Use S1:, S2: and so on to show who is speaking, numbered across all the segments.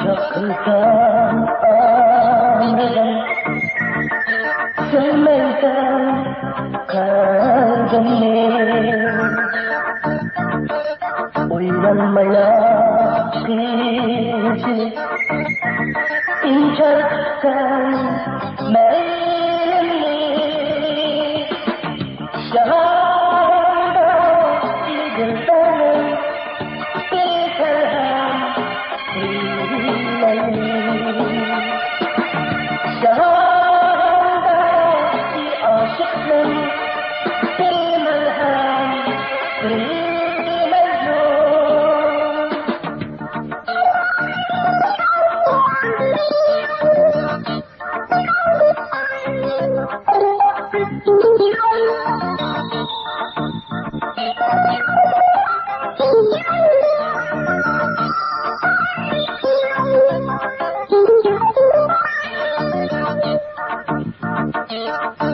S1: Yakılsam anladım, sevmezsem kalbimi. Uyanmaya bizi incersen meyilli. Şahanda gidilden bir terhem şahadati aşıkın bir merhem bir mecnun.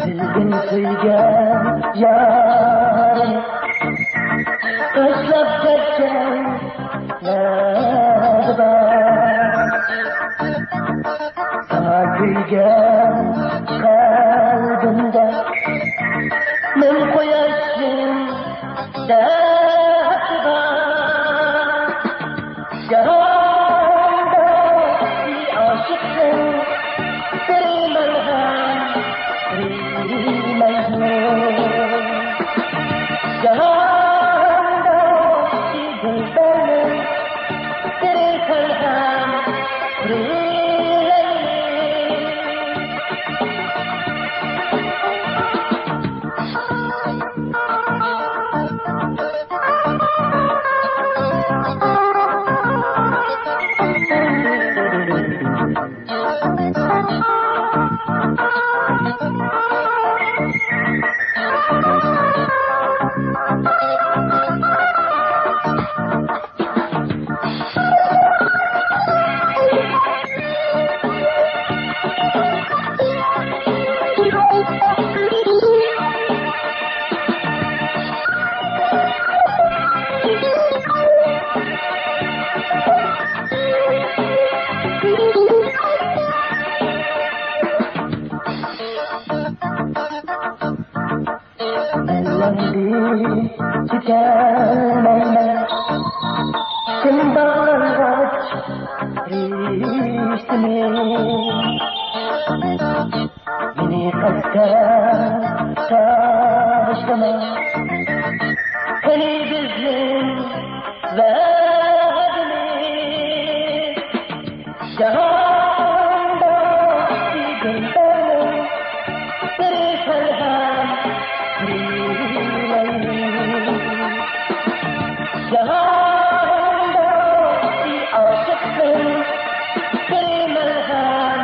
S1: Dilden kıygen yarın taşlap geçen nerede sana kıygen kalbimde men koyarsın derdi var. Cahanda bir aşıksın bir merhem Cahanda gülbenim bir terhem Ellendi tükenmez Senden kaç riştimi Beni kasten taşlama Seni bizim verdimi Cahanda bir gönderme Bir terhem Cahanda bir aşıksın bir merhem